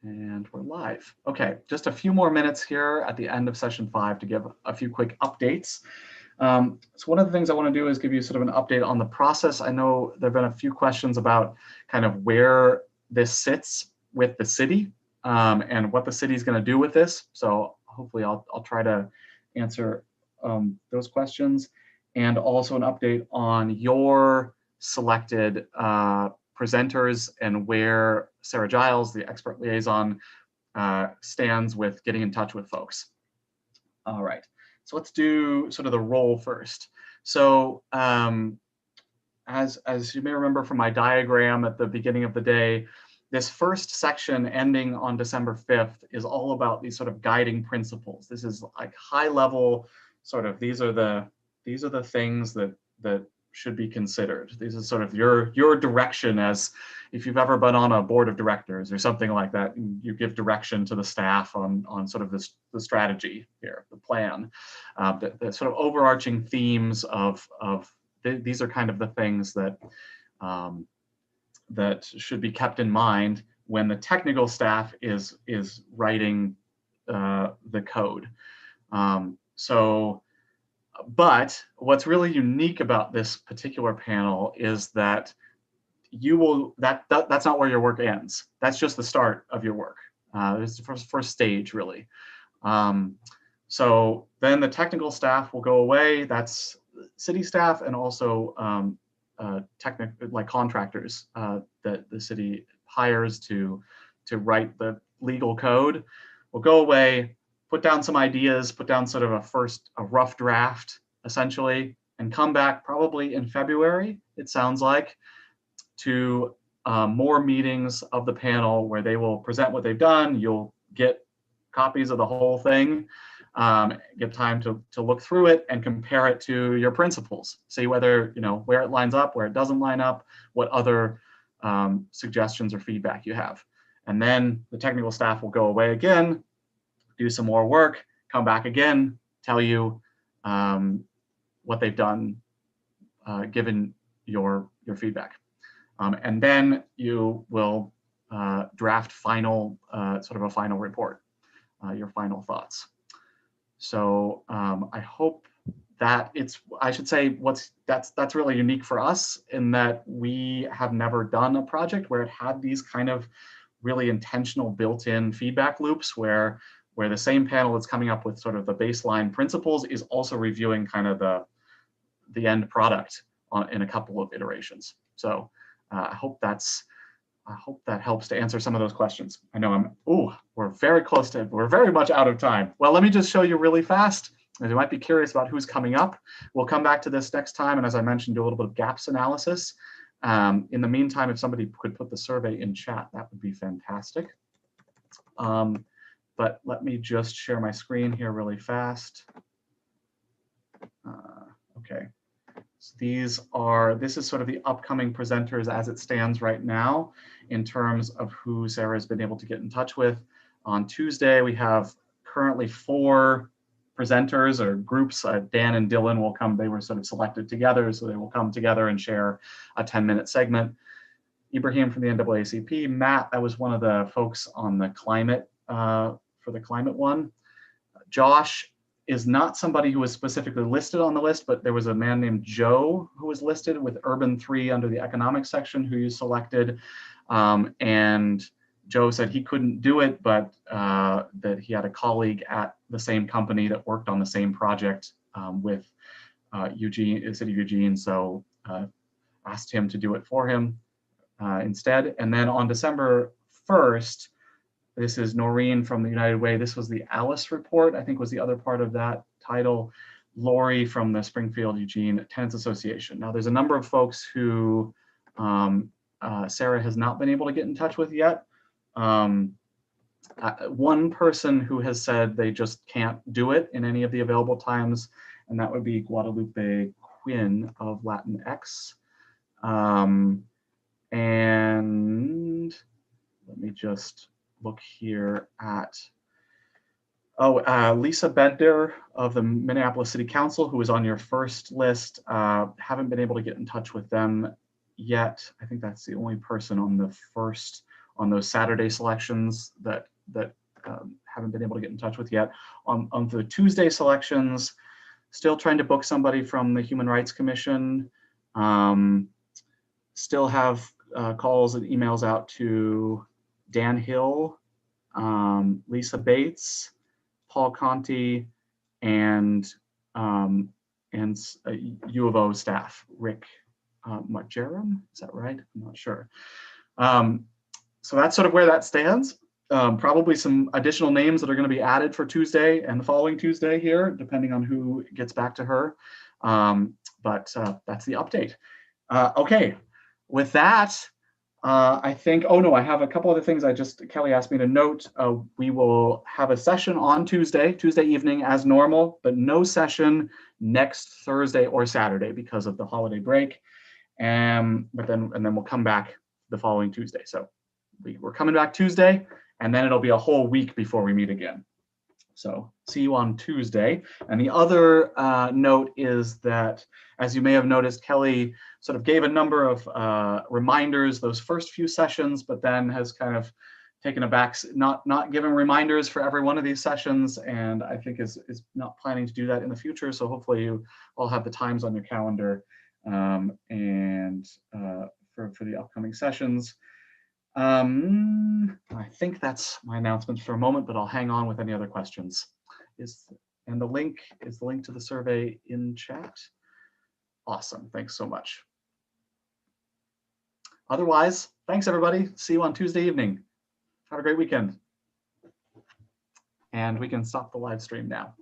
And we're live. Okay, just a few more minutes here at the end of session 5 to give a few quick updates. So one of the things I want to do is give you sort of an update on the process. I know there have been a few questions about kind of where this sits with the city and what the city is going to do with this. So hopefully I'll try to answer those questions, and also an update on your selected presenters and where Sarah Giles, the expert liaison, stands with getting in touch with folks. All right, so let's do sort of the role first. So as you may remember from my diagram at the beginning of the day, this first section ending on December 5th is all about these sort of guiding principles. This is like high level sort of, these are the things that should be considered. This is sort of your direction, as if you've ever been on a board of directors or something like that, you give direction to the staff on sort of the strategy here, the plan, the sort of overarching themes of these are kind of the things that that should be kept in mind when the technical staff is writing the code. But what's really unique about this particular panel is that that's not where your work ends. That's just the start of your work. It's the first stage, really. So then the technical staff will go away. That's city staff and also like contractors that the city hires to write the legal code will go away, put down some ideas, put down sort of a rough draft, essentially, and come back probably in February, it sounds like, to more meetings of the panel where they will present what they've done. You'll get copies of the whole thing, get time to look through it and compare it to your principles. See whether, where it lines up, where it doesn't line up, what other suggestions or feedback you have. And then the technical staff will go away again, do some more work, come back again, tell you what they've done, given your feedback. And then you will draft sort of a final report, your final thoughts. So I hope that I should say that's really unique for us in that we have never done a project where it had these kind of really intentional built-in feedback loops where the same panel that's coming up with sort of the baseline principles is also reviewing kind of the end product in a couple of iterations. So I hope that helps to answer some of those questions. I know we're very much out of time. Well, let me just show you really fast. You might be curious about who's coming up. We'll come back to this next time, and as I mentioned, do a little bit of gaps analysis. In the meantime, if somebody could put the survey in chat, that would be fantastic. But let me just share my screen here really fast. Okay. So this is sort of the upcoming presenters as it stands right now in terms of who Sarah has been able to get in touch with. On Tuesday, we have currently 4 presenters or groups. Dan and Dylan will come. They were sort of selected together, so they will come together and share a 10-minute segment. Ibrahim from the NAACP, Matt, that was one of the folks on the climate, for the climate one. Josh is not somebody who was specifically listed on the list, but there was a man named Joe who was listed with Urban 3 under the economics section who you selected. And Joe said he couldn't do it, but that he had a colleague at the same company that worked on the same project with Eugene, City of Eugene, so asked him to do it for him instead. And then on December 1st, this is Noreen from the United Way. This was the Alice report, I think was the other part of that title. Lori from the Springfield Eugene Tenants Association. Now there's a number of folks who Sarah has not been able to get in touch with yet. One person who has said they just can't do it in any of the available times, and that would be Guadalupe Quinn of Latinx. And let me just look here at, Lisa Bender of the Minneapolis City Council, who was on your first list. Haven't been able to get in touch with them yet. I think that's the only person on on those Saturday selections that haven't been able to get in touch with yet. On the Tuesday selections, still trying to book somebody from the Human Rights Commission. Still have calls and emails out to Dan Hill, Lisa Bates, Paul Conti, and U of O staff, Rick Marjerum, is that right? I'm not sure. So that's sort of where that stands. Probably some additional names that are going to be added for Tuesday and the following Tuesday here, depending on who gets back to her. But that's the update. Okay, with that, I think, oh no, I have a couple other things Kelly asked me to note. We will have a session on Tuesday evening as normal, but no session next Thursday or Saturday because of the holiday break. And then we'll come back the following Tuesday. So we're coming back Tuesday, and then it'll be a whole week before we meet again. So see you on Tuesday. And the other note is that, as you may have noticed, Kelly sort of gave a number of reminders those first few sessions, but then has kind of taken a back, not giving reminders for every one of these sessions, and I think is not planning to do that in the future. So hopefully you all have the times on your calendar and for the upcoming sessions. I think that's my announcements for a moment, but I'll hang on with any other questions. Is the link to the survey in chat? Awesome, thanks so much. Otherwise, thanks everybody. See you on Tuesday evening. Have a great weekend. And we can stop the live stream now.